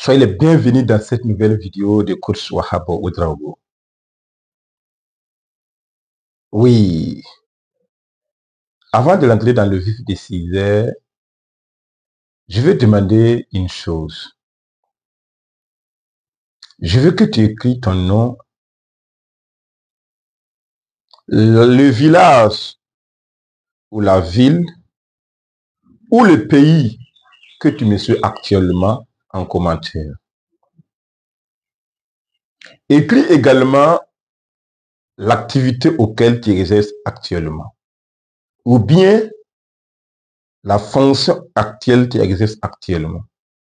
Soyez les bienvenus dans cette nouvelle vidéo de coach Wahab Ouedraogo. Oui, avant de l'entrer dans le vif des sujets, je veux demander une chose. Je veux que tu écris ton nom, le village ou la ville ou le pays que tu me suis actuellement en commentaire. Écris également l'activité auquel tu exerces actuellement ou bien la fonction actuelle que tu exerces actuellement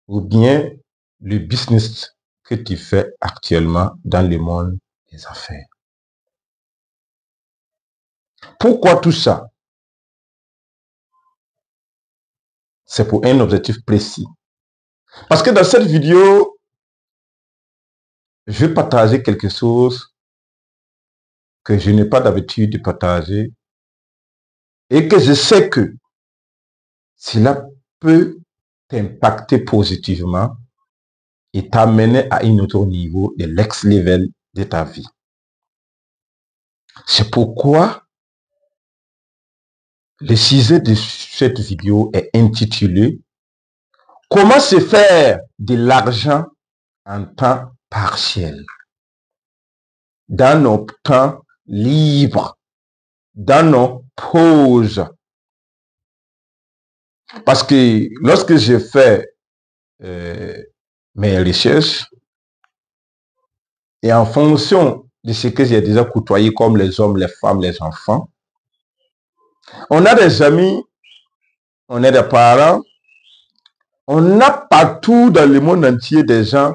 ou bien le business que tu fais actuellement dans le monde des affaires. Pourquoi tout ça? C'est pour un objectif précis. Parce que dans cette vidéo, je vais partager quelque chose que je n'ai pas d'habitude de partager et que je sais que cela peut t'impacter positivement et t'amener à un autre niveau de next level de ta vie. C'est pourquoi le sujet de cette vidéo est intitulé « Comment se faire de l'argent en temps partiel, dans nos temps libres, dans nos pauses ». Parce que lorsque j'ai fait mes recherches, et en fonction de ce que j'ai déjà côtoyé comme les hommes, les femmes, les enfants, on a des amis, on a des parents, on a partout dans le monde entier des gens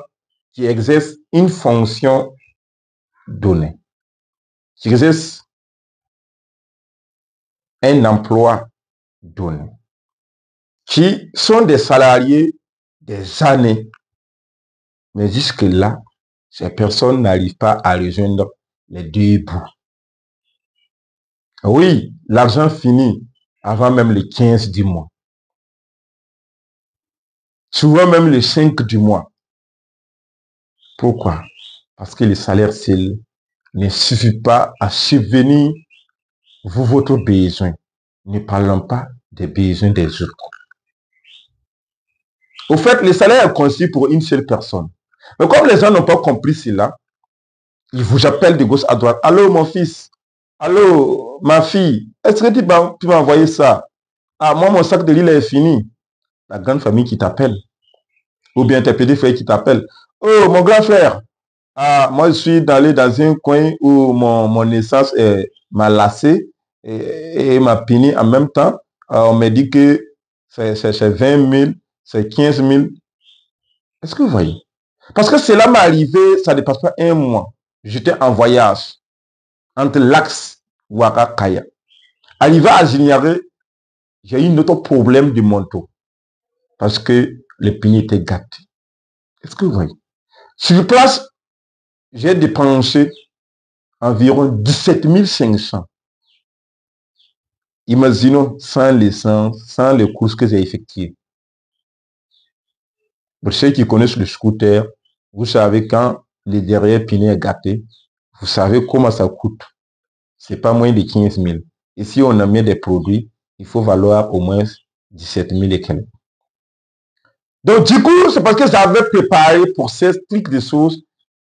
qui exercent une fonction donnée, qui exercent un emploi donné, qui sont des salariés des années. Mais jusque-là, ces personnes n'arrivent pas à rejoindre les deux bouts. Oui, l'argent finit avant même le 15 du mois. Souvent même le 5 du mois. Pourquoi? Parce que le salaire seul ne suffit pas à subvenir votre besoin. Ne parlons pas des besoins des autres. Au fait, le salaire est conçu pour une seule personne. Mais comme les gens n'ont pas compris cela, ils vous appellent de gauche à droite. Allô, mon fils. Allô, ma fille. Est-ce que tu m'as envoyé ça? Ah, moi, mon sac de riz est fini. La grande famille qui t'appelle. Ou bien tes petits frères qui t'appellent. Oh, mon grand frère. Ah, moi, je suis allé dans un coin où mon essence m'a lassé et m'a puni en même temps. On m'a dit que c'est 20 000, c'est 15 000. Est-ce que vous voyez? Parce que cela m'est arrivé, ça ne dépasse pas un mois. J'étais en voyage entre l'axe Ouaga-Kaya. Arrivé à Zignaré, j'ai eu un autre problème de moto. Parce que le pneu était gâté. Est-ce que vous voyez? Sur place, j'ai dépensé environ 17 500. Imaginons sans l'essence, sans les courses que j'ai effectuées. Pour ceux qui connaissent le scooter, vous savez quand le derrière pneu est gâté, vous savez comment ça coûte. C'est pas moins de 15 000. Et si on a mis des produits, il faut valoir au moins 17 000 et quelques. Donc du coup, c'est parce que j'avais préparé pour ces trucs de choses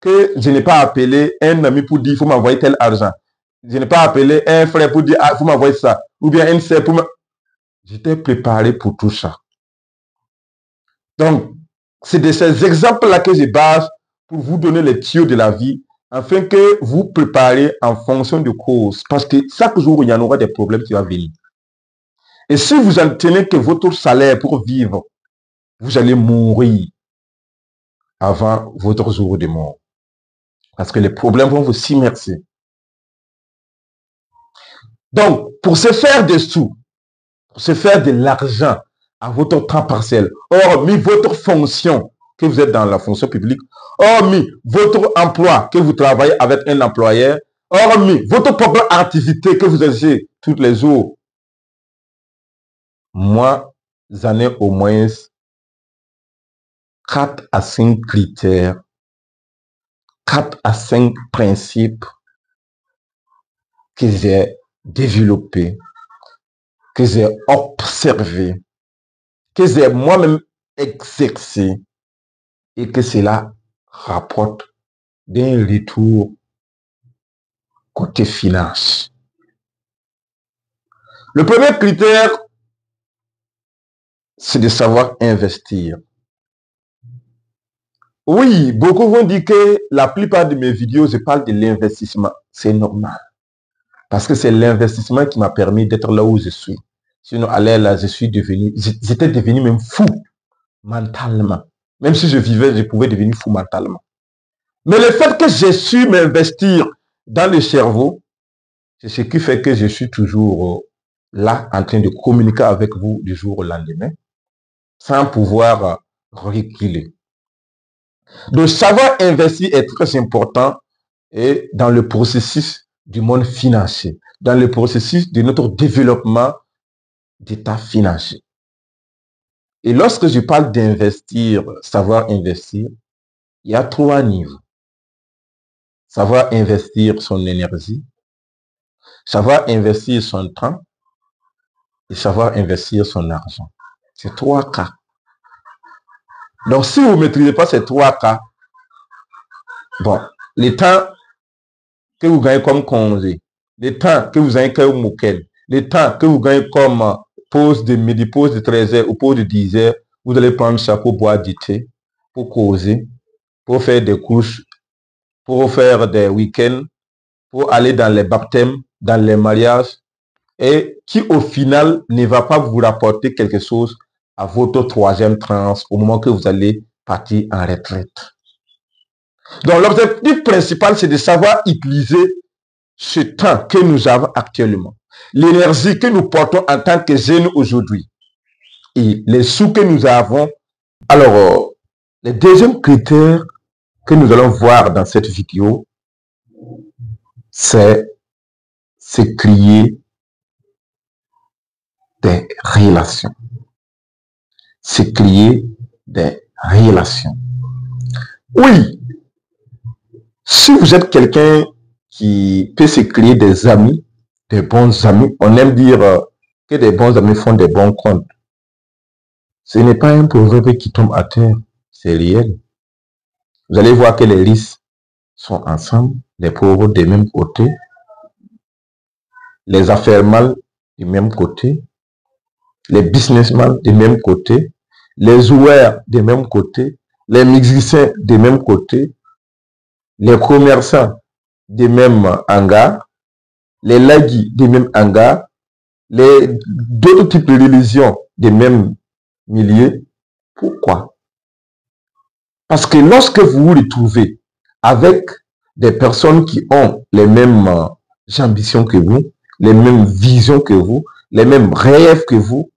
que je n'ai pas appelé un ami pour dire il faut m'envoyer tel argent. Je n'ai pas appelé un frère pour dire il faut m'envoyer ça. Ou bien une sœur pour me... J'étais préparé pour tout ça. Donc, c'est de ces exemples-là que je base pour vous donner les tuyaux de la vie afin que vous préparez en fonction de cause. Parce que chaque jour, il y en aura des problèmes qui vont venir. Et si vous en tenez que votre salaire pour vivre, vous allez mourir avant votre jour de mort. Parce que les problèmes vont vous s'immerser. Donc, pour se faire des sous, pour se faire de l'argent à votre temps partiel, hormis votre fonction, que vous êtes dans la fonction publique, hormis votre emploi, que vous travaillez avec un employeur, hormis votre propre activité que vous exercez tous les jours, moi, j'en ai au moins 4 à 5 critères, 4 à 5 principes que j'ai développés, que j'ai observés, que j'ai moi-même exercé et que cela rapporte d'un retour côté finance. Le premier critère, c'est de savoir investir. Oui, beaucoup vont dire que la plupart de mes vidéos, je parle de l'investissement. C'est normal. Parce que c'est l'investissement qui m'a permis d'être là où je suis. Sinon, à l'air là, j'étais devenu même fou mentalement. Même si je vivais, je pouvais devenir fou mentalement. Mais le fait que j'ai su m'investir dans le cerveau, c'est ce qui fait que je suis toujours là en train de communiquer avec vous du jour au lendemain, sans pouvoir reculer. Donc, savoir investir est très important et dans le processus du monde financier, dans le processus de notre développement d'état financier. Et lorsque je parle d'investir, savoir investir, il y a 3 niveaux. Savoir investir son énergie, savoir investir son temps et savoir investir son argent. C'est 3 cas. Donc, si vous ne maîtrisez pas ces 3 cas, bon, le temps que vous gagnez comme congé, le temps que vous gagnez comme moquel, le temps que vous gagnez comme pause de midi, pause de 13h ou pause de 10h, vous allez prendre ça pour boire du thé, pour causer, pour faire des couches, pour faire des week-ends, pour aller dans les baptêmes, dans les mariages, et qui au final ne va pas vous rapporter quelque chose à votre 3e tranche au moment que vous allez partir en retraite. Donc l'objectif principal, c'est de savoir utiliser ce temps que nous avons actuellement, l'énergie que nous portons en tant que jeunes aujourd'hui et les sous que nous avons. Alors, le deuxième critère que nous allons voir dans cette vidéo, c'est créer des relations. C'est créer des relations. Oui, si vous êtes quelqu'un qui peut se créer des amis, des bons amis, on aime dire que des bons amis font des bons comptes. Ce n'est pas un proverbe qui tombe à terre, c'est réel. Vous allez voir que les riches sont ensemble, les pauvres du même côté, les affaires mal du même côté, les businessmen du même côté, les joueurs du même côté, les musiciens du même côté, les commerçants du même hangar, les lagis du même hangar, d'autres types de religions des mêmes milieux. Pourquoi? Parce que lorsque vous vous retrouvez avec des personnes qui ont les mêmes ambitions que vous, les mêmes visions que vous, les mêmes rêves que vous,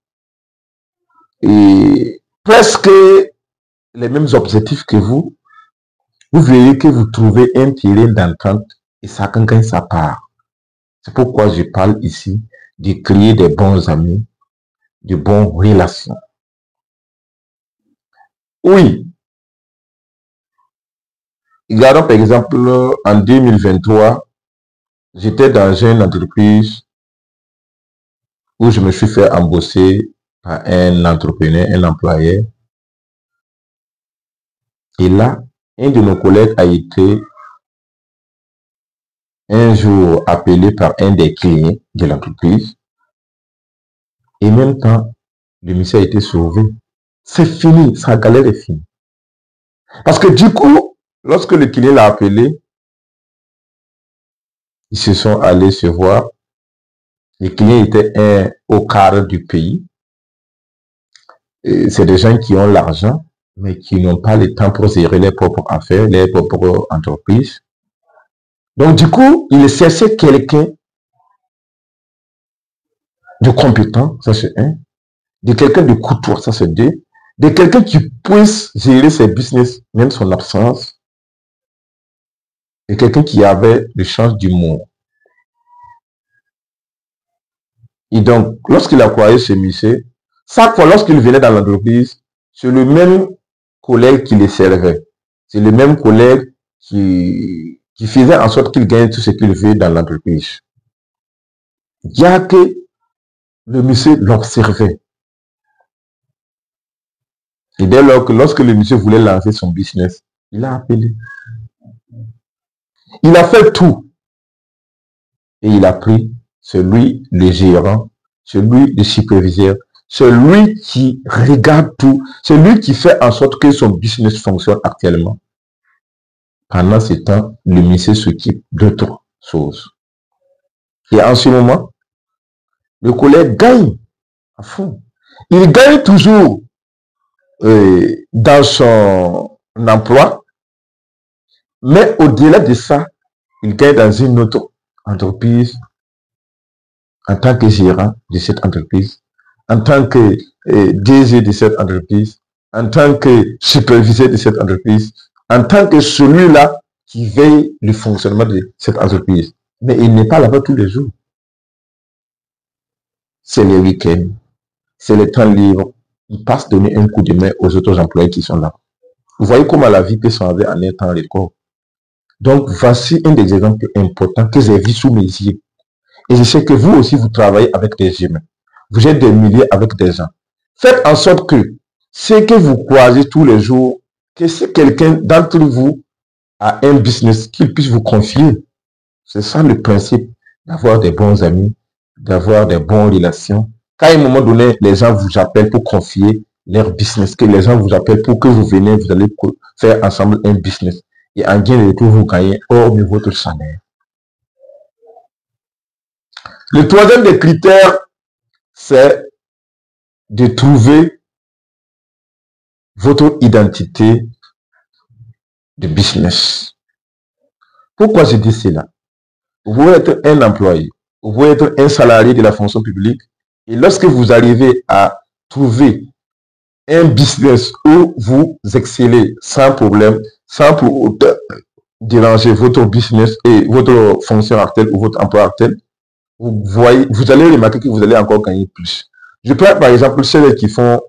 et presque les mêmes objectifs que vous, vous verrez que vous trouvez un terrain d'entente et ça gagne sa part. C'est pourquoi je parle ici de créer des bons amis, de bonnes relations. Oui. Regardons par exemple en 2023, j'étais dans une entreprise où je me suis fait embaucher par un entrepreneur, un employeur. Et là, un de nos collègues a été un jour appelé par un des clients de l'entreprise. Et en même temps, le monsieur a été sauvé. C'est fini, sa galère est finie. Parce que du coup, lorsque le client l'a appelé, ils se sont allés se voir. Le client était au quart du pays. C'est des gens qui ont l'argent, mais qui n'ont pas le temps pour gérer leurs propres affaires, leurs propres entreprises. Donc du coup, il cherchait quelqu'un de compétent, ça c'est un, de quelqu'un de courtois, ça c'est deux, de quelqu'un qui puisse gérer ses business, même son absence, et quelqu'un qui avait le sens d'humour. Et donc, lorsqu'il a croisé ce monsieur, chaque fois lorsqu'il venait dans l'entreprise, c'est le même collègues qui les servaient. C'est le même collègue qui faisait en sorte qu'il gagne tout ce qu'il veut dans l'entreprise. Il y a que le monsieur l'observait. Et dès lors que lorsque le monsieur voulait lancer son business, il a appelé. Il a fait tout. Et il a pris celui, le gérant, celui, le superviseur, celui qui regarde tout, celui qui fait en sorte que son business fonctionne actuellement. Pendant ce temps, le monsieur s'occupe d'autres choses. Et en ce moment, le collègue gagne à fond. Il gagne toujours dans son emploi, mais au-delà de ça, il gagne dans une autre entreprise en tant que gérant de cette entreprise, en tant que DG de cette entreprise, en tant que superviseur de cette entreprise, en tant que celui-là qui veille le fonctionnement de cette entreprise. Mais il n'est pas là-bas tous les jours. C'est les week-ends, c'est le temps libre. Il passe donner un coup de main aux autres employés qui sont là. Vous voyez comment la vie peut changer en un temps record. Donc, voici un des exemples importants que j'ai vu sous mes yeux. Et je sais que vous aussi, vous travaillez avec des humains. Vous êtes des milliers avec des gens. Faites en sorte que ce que vous croisez tous les jours, que si quelqu'un d'entre vous a un business, qu'il puisse vous confier. C'est ça le principe d'avoir des bons amis, d'avoir des bonnes relations. Qu'à un moment donné, les gens vous appellent pour confier leur business, que les gens vous appellent pour que vous venez, vous allez faire ensemble un business. Et en gain de retour, vous gagnez hors de votre salaire. Le troisième des critères, c'est de trouver votre identité de business. Pourquoi je dis cela? Vous pouvez être un employé, vous pouvez être un salarié de la fonction publique, et lorsque vous arrivez à trouver un business où vous excellez sans problème, sans pour autant déranger votre business et votre fonction actuelle ou votre emploi actuel, vous allez remarquer que vous allez encore gagner plus. Je prends par exemple ceux qui font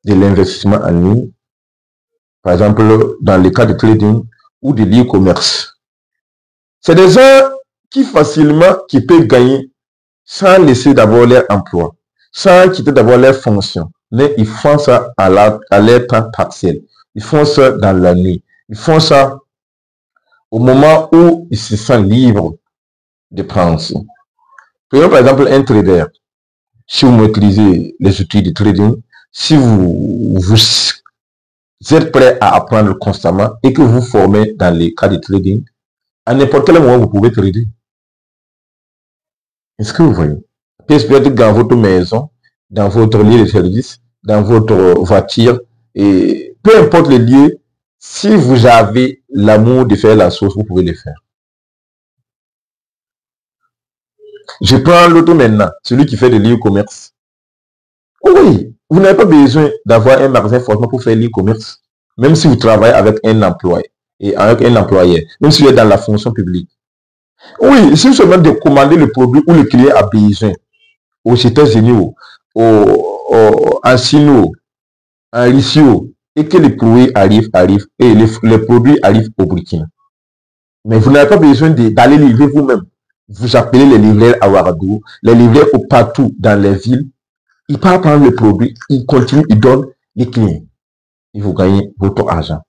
de l'investissement en ligne, par exemple dans le cas de trading ou de l'e-commerce. C'est des gens qui peuvent gagner sans laisser d'abord leur emploi, sans quitter d'abord leur fonction. Mais ils font ça à leur temps partiel. Ils font ça dans la nuit. Ils font ça au moment où ils se sentent libres de prendre. Prenons par exemple un trader. Si vous maîtrisez les outils de trading, si vous êtes prêt à apprendre constamment et que vous formez dans les cas de trading, à n'importe quel moment, vous pouvez trader. Est-ce que vous voyez? Peut-être dans votre maison, dans votre lieu de service, dans votre voiture, et peu importe le lieu, si vous avez l'amour de faire la chose, vous pouvez le faire. Je prends l'autre maintenant, celui qui fait de l'e-commerce. Oui, vous n'avez pas besoin d'avoir un magasin forcément pour faire l'e-commerce. Même si vous travaillez avec un employé et avec un employeur, même si vous êtes dans la fonction publique. Oui, il suffit seulement de commander le produit où le client a besoin. Aux États-Unis, en Chine, en Russie, et que les produits arrivent, et les produits arrivent au Burkina. Mais vous n'avez pas besoin d'aller livrer vous-même. Vous appelez les livreurs à Ouagadougou, les livreurs partout dans les villes. Ils partent prendre le produit, ils continuent, ils donnent les clients. Et vous gagnez votre argent.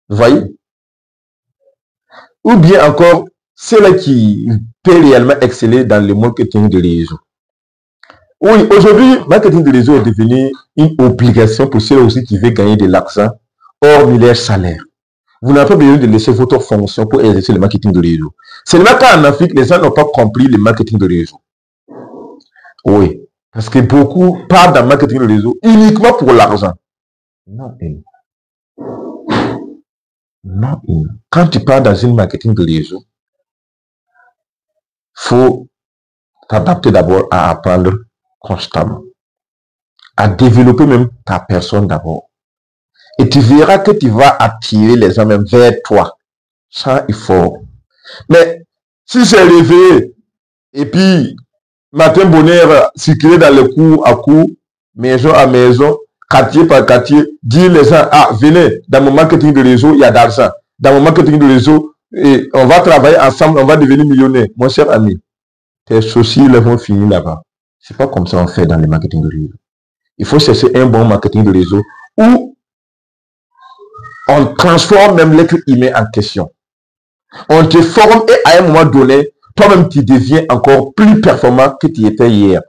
Vous voyez? Ou bien encore, c'est là qui peut réellement exceller dans le marketing de réseau. Oui, aujourd'hui, marketing de réseau est devenu une obligation pour ceux aussi qui veulent gagner de l'argent hors de leur salaire. Vous n'avez pas besoin de laisser votre fonction pour exercer le marketing de réseau. Seulement qu'en Afrique, les gens n'ont pas compris le marketing de réseau. Oui, parce que beaucoup partent dans le marketing de réseau uniquement pour l'argent. Non, non. Quand tu pars dans une marketing de réseau, il faut t'adapter d'abord à apprendre constamment, à développer même ta personne d'abord. Et tu verras que tu vas attirer les gens même vers toi, sans effort. Mais si c'est réveillé, et puis matin bonheur, circuler dans le cours à cours, maison à maison, quartier par quartier, dire les gens, ah, venez, dans mon marketing de réseau, il y a d'argent. Dans mon marketing de réseau, et on va travailler ensemble, on va devenir millionnaire. Mon cher ami, tes soucis vont finir là-bas. C'est pas comme ça on fait dans le marketing de réseau. Il faut chercher un bon marketing de réseau où on transforme même l'être humain en question. On te forme et à un moment donné, toi-même tu deviens encore plus performant que tu étais hier.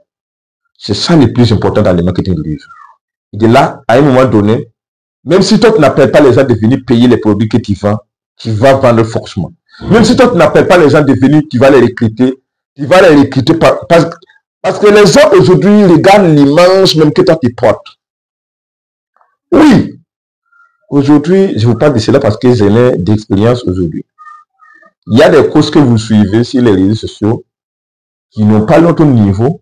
C'est ça le plus important dans le marketing de réseau. Et de là, à un moment donné, même si toi tu n'appelles pas les gens de venir payer les produits que tu vends, tu vas vendre forcément. Même si toi tu n'appelles pas les gens de venir, tu vas les recruter. Tu vas les recruter parce que les gens aujourd'hui regardent l'image même que toi tu portes. Oui. Aujourd'hui, je vous parle de cela parce que j'ai d'expérience aujourd'hui. Il y a des courses que vous suivez sur les réseaux sociaux qui n'ont pas notre niveau,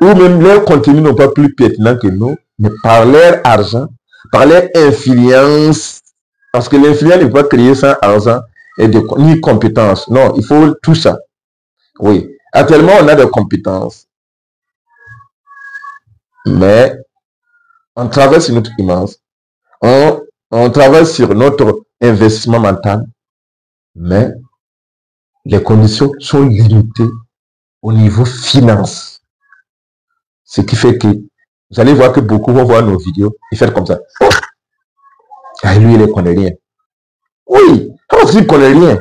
ou même leurs contenus n'ont pas plus pertinent que nous, mais par leur argent, par leur influence, parce que l'influence ne peut pas créer sans argent et ni compétences. Non, il faut tout ça. Oui. Actuellement, on a des compétences, mais on travaille sur notre image, on travaille sur notre investissement mental, mais les conditions sont limitées au niveau finance. Ce qui fait que vous allez voir que beaucoup vont voir nos vidéos et faire comme ça. Ah, lui, il ne connaît rien. Oui, parce qu'il ne connaît rien.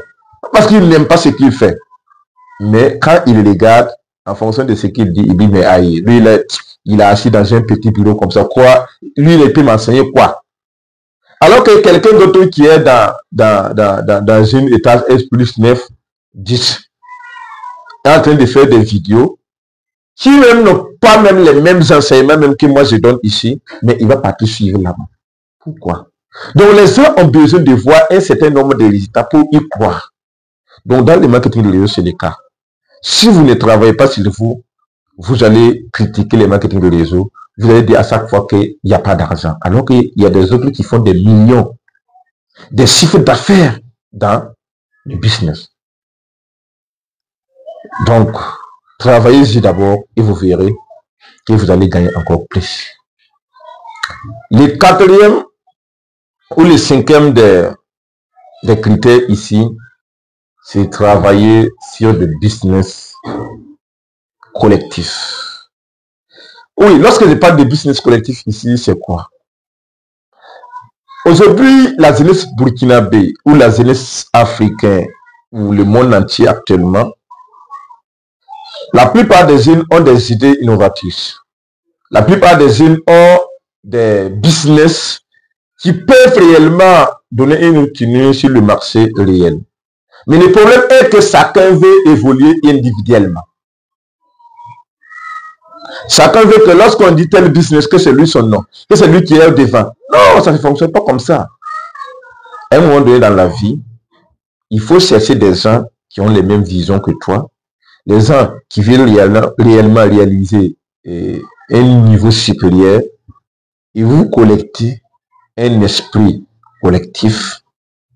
Parce qu'il n'aime pas ce qu'il fait. Mais quand il regarde, en fonction de ce qu'il dit, il dit, mais aïe, lui, il a assis dans un petit bureau comme ça. Quoi? Lui, il peut m'enseigner quoi? Alors que quelqu'un d'autre qui est dans une étage S+9, 10, est en train de faire des vidéos, qui même n'ont pas même les mêmes enseignements même que moi je donne ici, mais il va partir suivre là-bas. Pourquoi? Donc les gens ont besoin de voir un certain nombre de résultats pour y croire. Donc dans le marketing de réseau, c'est le cas. Si vous ne travaillez pas sur vous, vous allez critiquer les marketing de réseau, vous allez dire à chaque fois qu'il n'y a pas d'argent, alors qu'il y a des autres qui font des millions, des chiffres d'affaires dans le business. Donc, travaillez-y d'abord et vous verrez que vous allez gagner encore plus. Le quatrième ou le cinquième des critères ici, c'est travailler sur le business collectif. Oui, lorsque je parle de business collectif ici, c'est quoi? Aujourd'hui, la jeunesse burkinabé ou la jeunesse africaine ou le monde entier actuellement, la plupart des jeunes ont des idées innovatrices. La plupart des jeunes ont des business qui peuvent réellement donner une retournée sur le marché réel. Mais le problème est que chacun veut évoluer individuellement. Chacun veut que lorsqu'on dit tel business, que c'est lui son nom, que c'est lui qui est au devant. Non, ça ne fonctionne pas comme ça. À un moment donné dans la vie, il faut chercher des gens qui ont les mêmes visions que toi, les gens qui veulent réellement réaliser un niveau supérieur, et vous collectez un esprit collectif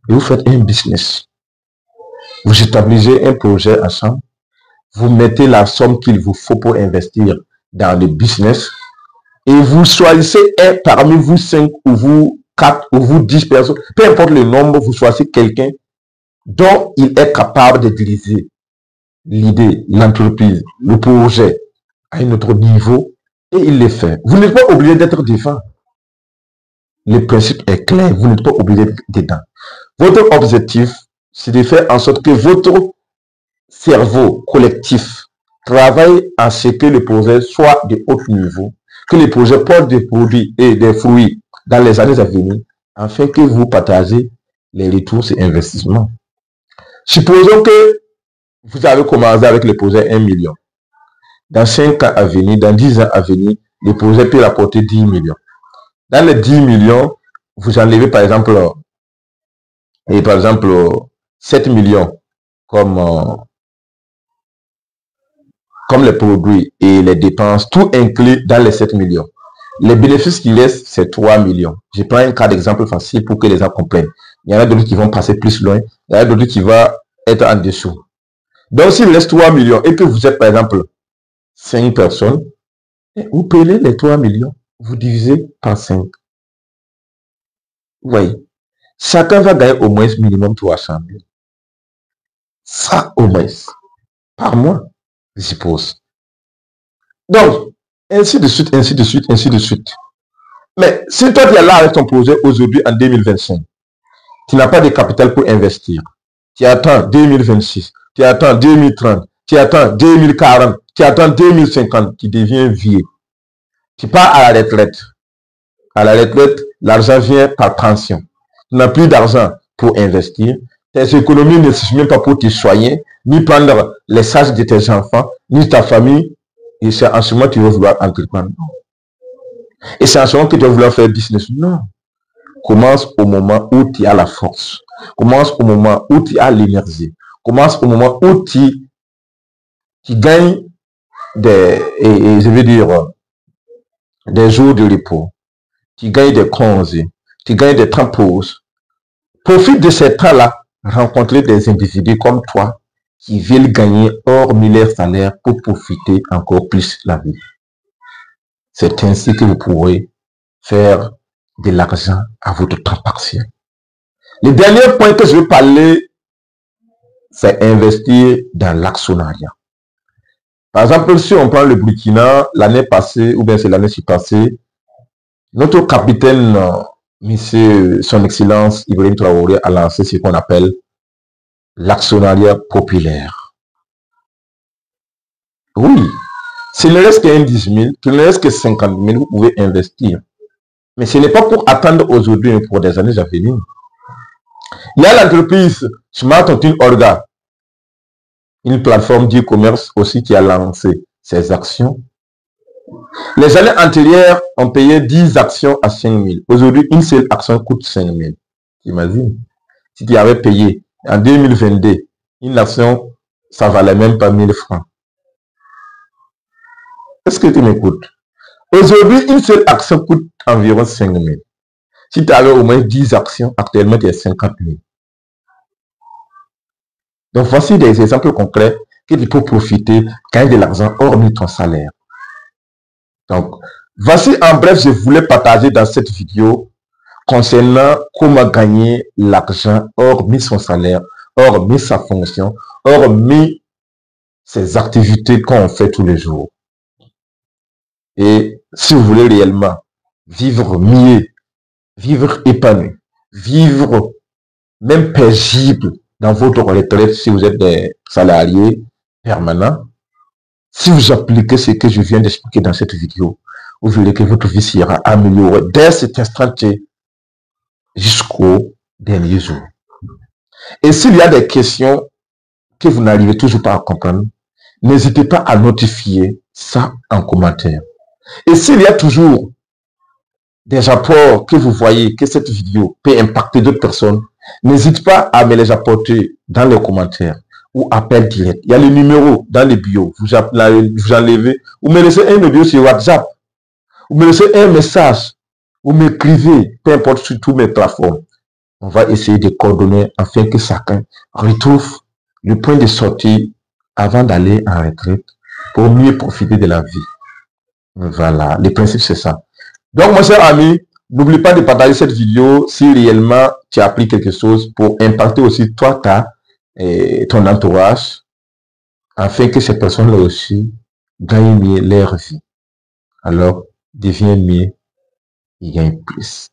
et vous faites un business. Vous établissez un projet ensemble, vous mettez la somme qu'il vous faut pour investir dans le business et vous choisissez un parmi vous 5 ou vous 4 ou vous 10 personnes, peu importe le nombre, vous choisissez quelqu'un dont il est capable de diriger l'idée, l'entreprise, le projet à un autre niveau et il le fait. Vous n'êtes pas obligé d'être devant. Le principe est clair, vous n'êtes pas obligé d'être dedans. Votre objectif, c'est de faire en sorte que votre cerveau collectif travaille à ce que le projet soit de haut niveau, que le projet porte des produits et des fruits dans les années à venir, afin que vous partagez les retours sur investissement. Supposons que vous avez commencé avec le projet 1 million. Dans 5 ans à venir, dans 10 ans à venir, le projet peut rapporter 10 millions. Dans les 10 millions, vous enlevez par exemple 7 millions comme les produits et les dépenses, tout inclus dans les 7 millions. Les bénéfices qu'il laisse, c'est 3 millions. Je prends un cas d'exemple facile pour que les gens comprennent. Il y en a d'autres qui vont passer plus loin, il y en a d'autres qui vont être en dessous. Donc, s'il laisse 3 millions et que vous êtes par exemple 5 personnes, vous payez les 3 millions. vous divisez par 5. Vous voyez, chacun va gagner au moins minimum 300 000. Ça, au moins, par mois, je suppose. Donc, ainsi de suite, ainsi de suite, ainsi de suite. Mais si toi, tu es là avec ton projet aujourd'hui en 2025, tu n'as pas de capital pour investir. Tu attends 2026, tu attends 2030, tu attends 2040, tu attends 2050, tu deviens vieux. Tu pars à la retraite. À la retraite, l'argent vient par pension. Tu n'as plus d'argent pour investir. Tes économies ne suffisent même pas pour te soigner, ni prendre les charges de tes enfants, ni ta famille. Et c'est en ce moment que tu vas vouloir entreprendre. Et c'est en ce moment que tu vas vouloir faire business. Non. Commence au moment où tu as la force. Commence au moment où tu as l'énergie. Commence au moment où tu gagnes et je veux dire, des jours de repos. Tu gagnes des congés. Tu gagnes des temps pauses. Profite de ces temps-là. Rencontrer des individus comme toi qui veulent gagner hormis leur salaire pour profiter encore plus la vie. C'est ainsi que vous pourrez faire de l'argent à votre temps partiel. Le dernier point que je veux parler, c'est investir dans l'actionnariat. Par exemple, si on prend le Burkina, l'année passée, ou bien c'est l'année passée, notre capitaine, monsieur, son excellence Ibrahim Traoré, a lancé ce qu'on appelle l'actionnariat populaire. Oui, s'il ne reste qu'un 10 000, qu'il ne reste que 50 000, vous pouvez investir. Mais ce n'est pas pour attendre aujourd'hui, mais pour des années à venir. Il y a l'entreprise Smart Orga, une plateforme d'e-commerce aussi qui a lancé ses actions. Les années antérieures, on payait 10 actions à 5 000. Aujourd'hui, une seule action coûte 5 000. Imagine, si tu avais payé en 2022, une action, ça valait même pas 1000 francs. Est-ce que tu m'écoutes? Aujourd'hui, une seule action coûte environ 5 000. Si tu avais au moins 10 actions, actuellement, tu as 50 000. Donc, voici des exemples concrets que tu peux profiter, gagner de l'argent hormis ton salaire. Donc, voici en bref, je voulais partager dans cette vidéo concernant comment gagner l'argent hormis son salaire, hormis sa fonction, hormis ses activités qu'on fait tous les jours. Et si vous voulez réellement vivre mieux, vivre épanoui, vivre même paisible dans votre retraite si vous êtes des salariés permanents, si vous appliquez ce que je viens d'expliquer dans cette vidéo, vous verrez que votre vie sera améliorée dès cet instant jusqu'au dernier jour. Et s'il y a des questions que vous n'arrivez toujours pas à comprendre, n'hésitez pas à notifier ça en commentaire. Et s'il y a toujours des apports que vous voyez que cette vidéo peut impacter d'autres personnes, n'hésitez pas à me les apporter dans les commentaires ou appel direct. Il y a le numéro dans les bio. Vous enlevez, vous me laissez un audio sur WhatsApp, vous me laissez un message, vous m'écrivez, peu importe sur toutes mes plateformes. On va essayer de coordonner afin que chacun retrouve le point de sortie avant d'aller en retraite pour mieux profiter de la vie. Voilà, le principe c'est ça. Donc, mon cher ami, n'oublie pas de partager cette vidéo si réellement tu as appris quelque chose pour impacter aussi toi, ton entourage, afin que ces personnes-là aussi gagnent mieux leur vie. Alors, deviens mieux et gagne plus.